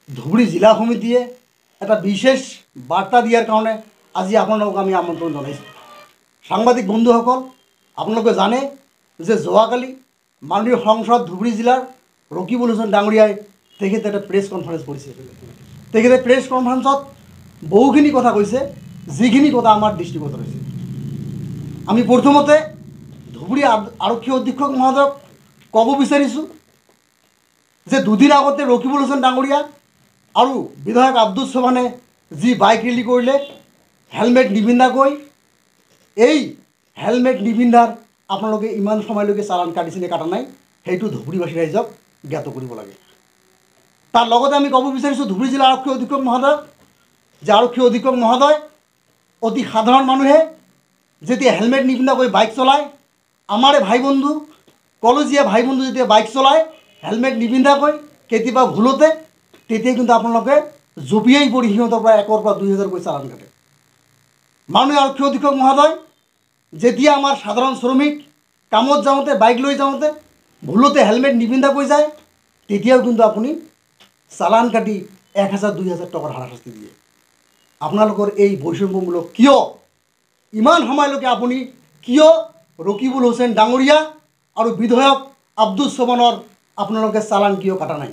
ধুবুৰী জিলা সমিতিয়ে এটা বিশেষ বাৰ্তা দিয়াৰ কাৰণে আজি আপোনালোকক আমি আমন্ত্ৰণ জনাইছোঁ। সাংবাদিক বন্ধুসকল, আপোনালোকে জানে যে যোৱাকালি মাননীয় সংসদ ধুবুৰী জিলাৰ ৰকিবুল হুছেইন ডাঙৰীয়াই তেখেতে এটা প্ৰেছ কনফাৰেঞ্চ কৰিছে। তেখেতে প্ৰেছ কনফাৰেঞ্চত বহুখিনি কথা কৈছে, যিখিনি কথা আমাৰ দৃষ্টিগত হৈছে। আমি প্ৰথমতে ধুবুৰী আৰক্ষী অধীক্ষক মহোদয়ক ক'ব বিচাৰিছোঁ যে দুদিন আগতে ৰকিবুল হুছেইন ডাঙৰীয়া আৰু বিধায়ক আব্দুল সোবহানে যি বাইক ৰেলী কৰিলে হেলমেট নিপিন্ধাকৈ, এই হেলমেট নিপিন্ধাৰ আপোনালোকে ইমান সময়লৈকে চালান কাটিছিলে কাটা নাই, সেইটো ধুবুৰীবাসী ৰাইজক জ্ঞাত কৰিব লাগে। তাৰ লগতে আমি ক'ব বিচাৰিছোঁ ধুবুৰী জিলা আৰক্ষী অধীক্ষক মহোদয়ক যে আৰক্ষী অধীক্ষক মহোদয়, অতি সাধাৰণ মানুহে যেতিয়া হেলমেট নিপিন্ধাকৈ বাইক চলায়, আমাৰে ভাই বন্ধু, কলেজীয়া ভাই বন্ধু যেতিয়া বাইক চলায় হেলমেট নিপিন্ধাকৈ কেতিয়াবা ভুলতে, তেতিয়া কিন্তু আপোনালোকে জঁপিয়াই পৰি সিহঁতৰ পৰা 1,000 পৰা 2,000কৈ চালান কাটে। মাননীয় আৰক্ষী অধীক্ষক মহোদয়, যেতিয়া আমাৰ সাধাৰণ শ্ৰমিক কামত যাওঁতে বাইক লৈ যাওঁতে ভুলতে হেলমেট নিপিন্ধাকৈ যায়, তেতিয়াও কিন্তু আপুনি চালান কাটি 1,000-2,000 টকাৰ হাৰাশাস্তি দিয়ে। আপোনালোকৰ এই বৈষম্যমূলক কিয়? ইমান সময়লৈকে আপুনি কিয় ৰকিবুল হুছেইন ডাঙৰীয়া আৰু বিধায়ক আব্দুল সোবহানৰ আপোনালোকে চালান কিয় কাটা নাই?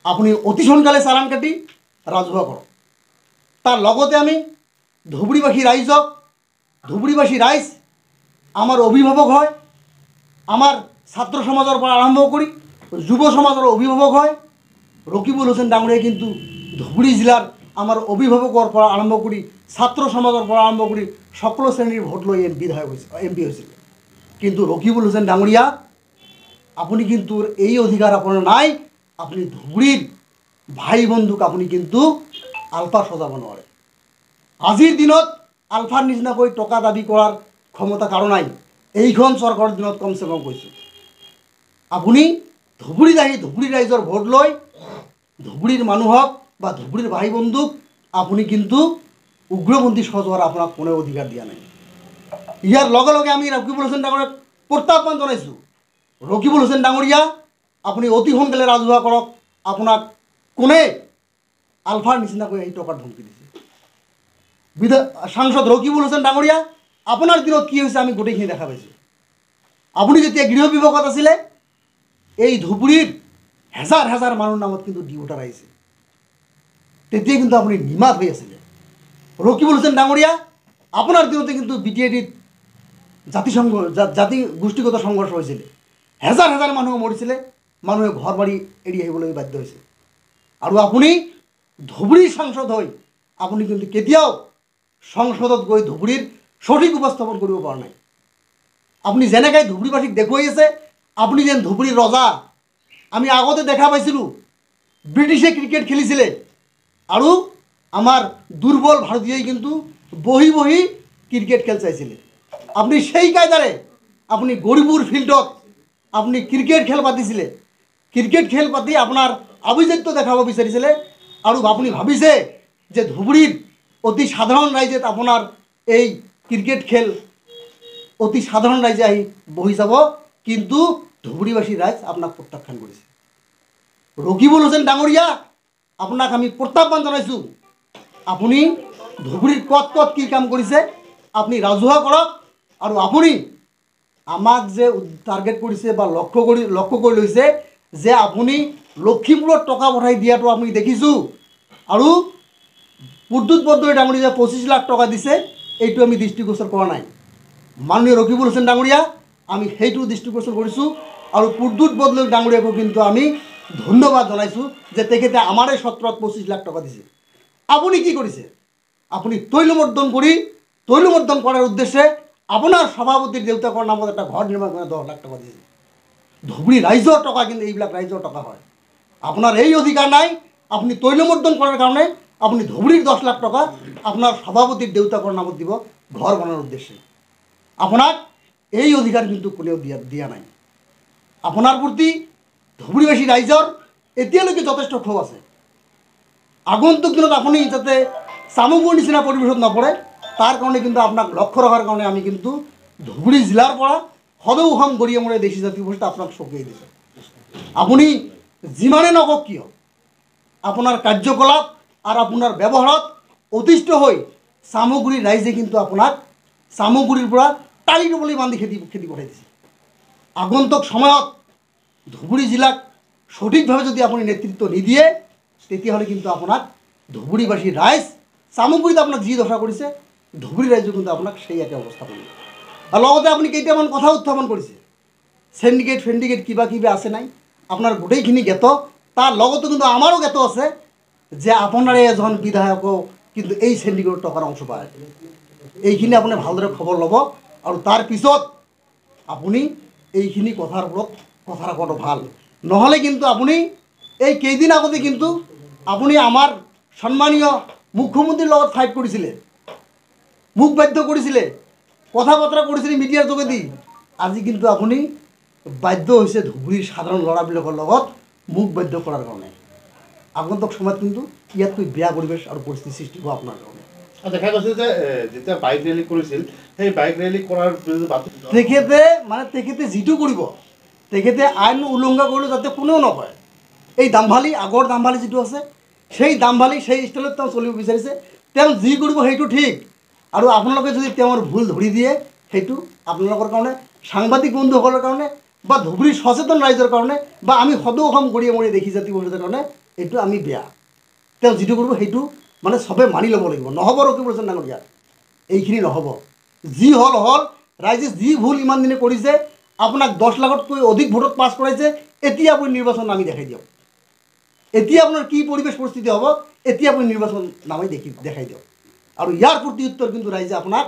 আপুনি অতি সোনকালে চালান কাটি ৰাজহুৱা কৰক। তাৰ লগতে আমি ধুবুৰীবাসী ৰাইজক, ধুবুৰীবাসী ৰাইজ আমাৰ অভিভাৱক হয়, আমাৰ ছাত্ৰ সমাজৰ পৰা আৰম্ভ কৰি যুৱ সমাজৰ অভিভাৱক হয়। ৰকিবুল হুছেইন ডাঙৰীয়াই কিন্তু ধুবুৰী জিলাৰ আমাৰ অভিভাৱকৰ পৰা আৰম্ভ কৰি ছাত্ৰ সমাজৰ পৰা আৰম্ভ কৰি সকলো শ্ৰেণীৰ ভোট লৈ বিধায়ক হৈছে, MP হৈছিল। কিন্তু ৰকিবুল হুছেইন ডাঙৰীয়া, আপুনি কিন্তু এই অধিকাৰ আপোনাৰ নাই। আপুনি ধুবুৰীৰ ভাই বন্ধুক আপুনি কিন্তু আলফা সজাব নোৱাৰে। আজিৰ দিনত আলফাৰ নিচিনাকৈ টকা দাবী কৰাৰ ক্ষমতা কাৰো নাই। এইখন চৰকাৰৰ দিনত কমচে কম কৈছোঁ। আপুনি ধুবুৰীত আহি ধুবুৰী ৰাইজৰ ভোট লৈ ধুবুৰীৰ মানুহক বা ধুবুৰীৰ ভাই বন্ধুক আপুনি কিন্তু উগ্ৰপন্থী সজোৱাৰ আপোনাক কোনেও অধিকাৰ দিয়া নাই। ইয়াৰ লগে লগে আমি ৰকিবুল হুছেইন ডাঙৰীয়াক প্ৰত্যাহ্বান জনাইছোঁ। ৰকিবুল হুছেইন ডাঙৰীয়া, আপুনি অতি সোনকালে ৰাজহুৱা কৰক আপোনাক কোনে আলফাৰ নিচিনাকৈ এই টকাৰ ধমকি দিছে। সাংসদ ৰকিবুল হুছেইন ডাঙৰীয়া, আপোনাৰ দিনত কি হৈছে আমি গোটেইখিনি দেখা পাইছোঁ। আপুনি যেতিয়া গৃহ বিভাগত আছিলে, এই ধুবুৰীৰ হেজাৰ হেজাৰ মানুহৰ নামত কিন্তু ডিউটাৰ আহিছে, তেতিয়া কিন্তু আপুনি নিমাত হৈ আছিলে। ৰকিবুল হুছেইন ডাঙৰীয়া, আপোনাৰ দিনতে কিন্তু BTIDত জাতি গোষ্ঠীগত সংঘৰ্ষ হৈছিলে, হেজাৰ হেজাৰ মানুহ মৰিছিলে, মানুহে ঘৰ বাৰী এৰি আহিবলৈ বাধ্য হৈছে। আৰু আপুনি ধুবুৰীৰ সাংসদ হৈ আপুনি কিন্তু কেতিয়াও সংসদত গৈ ধুবুৰীৰ সঠিক উপস্থাপন কৰিব পৰা নাই। আপুনি যেনেকৈ ধুবুৰীবাসীক দেখুৱাই আছে আপুনি যেন ধুবুৰীৰ ৰজা। আমি আগতে দেখা পাইছিলোঁ ব্ৰিটিছে ক্ৰিকেট খেলিছিলে আৰু আমাৰ দুৰ্বল ভাৰতীয়ই কিন্তু বহি বহি ক্ৰিকেট খেল চাইছিলে। আপুনি সেই কায়দাৰে আপুনি গৰিপুৰ ফিল্ডত আপুনি ক্ৰিকেট খেল পাতিছিলে, ক্ৰিকেট খেল পাতি আপোনাৰ আভিজাত্য দেখাব বিচাৰিছিলে। আৰু আপুনি ভাবিছে যে ধুবুৰীৰ অতি সাধাৰণ ৰাইজে আপোনাৰ এই ক্ৰিকেট খেল অতি সাধাৰণ ৰাইজে আহি বহি যাব, কিন্তু ধুবুৰীবাসী ৰাইজ আপোনাক প্ৰত্যাখ্যান কৰিছে। ৰকিবুল হুছেইন ডাঙৰীয়া, আপোনাক আমি প্ৰত্যাহ্বান জনাইছোঁ। আপুনি ধুবুৰীৰ ক'ত ক'ত কি কাম কৰিছে আপুনি ৰাজহুৱা কৰক। আৰু আপুনি আমাক যে টাৰ্গেট কৰিছে বা লক্ষ্য কৰি লৈছে যে আপুনি লখিমপুৰত টকা পঠাই দিয়াটো আমি দেখিছোঁ, আৰু প্ৰদ্যুৎ বৰদলৈ ডাঙৰীয়া যে 25 লাখ টকা দিছে, এইটো আমি দৃষ্টিগোচৰ কৰা নাই। মাননীয় ৰকিবুল হুছেইন ডাঙৰীয়া, আমি সেইটো দৃষ্টিগোচৰ কৰিছোঁ। আৰু প্ৰদ্যুৎ বৰদলৈ ডাঙৰীয়াকো কিন্তু আমি ধন্যবাদ জনাইছোঁ যে তেখেতে আমাৰে সত্ৰত 25 লাখ টকা দিছে। আপুনি কি কৰিছে? আপুনি তৈলমৰ্দন কৰাৰ উদ্দেশ্যে আপোনাৰ সভাপতিৰ দেউতাকৰ নামত এটা ঘৰ নিৰ্মাণ কৰি 10 লাখ টকা দিছে। ধুবুৰী ৰাইজৰ টকা, কিন্তু এইবিলাক ৰাইজৰ টকা হয়। আপোনাৰ এই অধিকাৰ নাই। আপুনি তৈলমৰ্দন কৰাৰ কাৰণে আপুনি ধুবুৰীৰ 10 লাখ টকা আপোনাৰ সভাপতিৰ দেউতাকৰ নামত দিব ঘৰ বনোৱাৰ উদ্দেশ্যে। আপোনাক এই অধিকাৰ কিন্তু কোনেও দিয়া নাই। আপোনাৰ প্ৰতি ধুবুৰীবাসী ৰাইজৰ এতিয়ালৈকে যথেষ্ট ক্ষোভ আছে। আগন্তুক দিনত আপুনি যাতে চামুগুৰ নিচিনা পৰিৱেশত নপৰে, তাৰ কাৰণে কিন্তু আপোনাক লক্ষ্য ৰখাৰ কাৰণে আমি কিন্তু ধুবুৰী জিলাৰ পৰা সদৌ অসম গৰিয়ামূৰীয়া দেশী জাতীয় পৰিষদ আপোনাক চকিয়াই দিছে। আপুনি যিমানে নকওক কিয়, আপোনাৰ কাৰ্যকলাপ আৰু আপোনাৰ ব্যৱহাৰত অতিষ্ঠ হৈ চামগুৰিৰ ৰাইজে কিন্তু আপোনাক চামগুৰিৰ পৰা টালি টুপলি বান্ধি খেদি পঠাই দিছে। আগন্তুক সময়ত ধুবুৰী জিলাক সঠিকভাৱে যদি আপুনি নেতৃত্ব নিদিয়ে তেতিয়াহ'লে কিন্তু আপোনাক ধুবুৰীবাসী ৰাইজ চামগুৰিত আপোনাক যি দশা কৰিছে ধুবুৰী ৰাইজে কিন্তু আপোনাক সেই একে অৱস্থা কৰিব। আৰু লগতে আপুনি কেইটামান কথা উত্থাপন কৰিছে, চেণ্ডিকেট কিবা কিবি আছে নাই, আপোনাৰ গোটেইখিনি জ্ঞাত। তাৰ লগতে কিন্তু আমাৰো জ্ঞাত আছে যে আপোনাৰে এজন বিধায়কো কিন্তু এই চেণ্ডিকেটৰ টকাৰ অংশ পায়। এইখিনি আপুনি ভালদৰে খবৰ ল'ব আৰু তাৰ পিছত আপুনি এইখিনি কথাৰ ওপৰত কথা ৰখাটো ভাল। নহ'লে কিন্তু আপুনি এই কেইদিন আগতে কিন্তু আপুনি আমাৰ সন্মানীয় মুখ্যমন্ত্ৰীৰ লগত ফাইট কৰিছিলে, মুখ বাধ্য কৰিছিলে, কথা বতৰা কৰিছিলে মিডিয়াৰ যোগেদি। আজি কিন্তু আপুনি বাধ্য হৈছে ধুবুৰীৰ সাধাৰণ ল'ৰাবিলাকৰ লগত মুখ বাধ্য কৰাৰ কাৰণে। আগন্তুক সময়ত কিন্তু ইয়াতকৈ বেয়া পৰিৱেশ আৰু পৰিস্থিতিৰ সৃষ্টি হ'ব আপোনাৰ কাৰণে। দেখা গৈছে যে যেতিয়া বাইক ৰেলী কৰিছিল সেই বাইক ৰেলী কৰাৰ তেখেতে যিটো কৰিব তেখেতে আইন উলংঘা কৰিলে যাতে কোনেও নকয়। এই দাম্ভালি আগৰ দাম্ভালি যিটো আছে সেই দাম্ভালি সেই ষ্টাইলত তেওঁ চলিব বিচাৰিছে। তেওঁ যি কৰিব সেইটো ঠিক, আৰু আপোনালোকে যদি তেওঁৰ ভুল ধৰি দিয়ে সেইটো আপোনালোকৰ কাৰণে, সাংবাদিক বন্ধুসকলৰ কাৰণে বা ধুবুৰীৰ সচেতন ৰাইজৰ কাৰণে বা আমি সদৌ অসম গৰিয়ে মৰিয়ে দেখি জাতি পৰিষদৰ কাৰণে এইটো আমি বেয়া। তেওঁ যিটো কৰিব সেইটো মানে চবে মানি ল'ব লাগিব। নহ'ব ৰকিব হোসেন ডাঙৰীয়া, এইখিনি নহ'ব। যি হ'ল হ'ল, ৰাইজে যি ভুল ইমান দিনে কৰিছে, আপোনাক 10 লাখতকৈ অধিক ভোটত পাছ কৰাইছে, এতিয়া আপুনি নিৰ্বাচন নামি দেখাই দিয়ক। এতিয়া আপোনাৰ কি পৰিৱেশ পৰিস্থিতি হ'ব এতিয়া আপুনি নিৰ্বাচন নামি দেখাই দিয়ক। আৰু ইয়াৰ প্ৰতি উত্তৰ কিন্তু ৰাইজে আপোনাক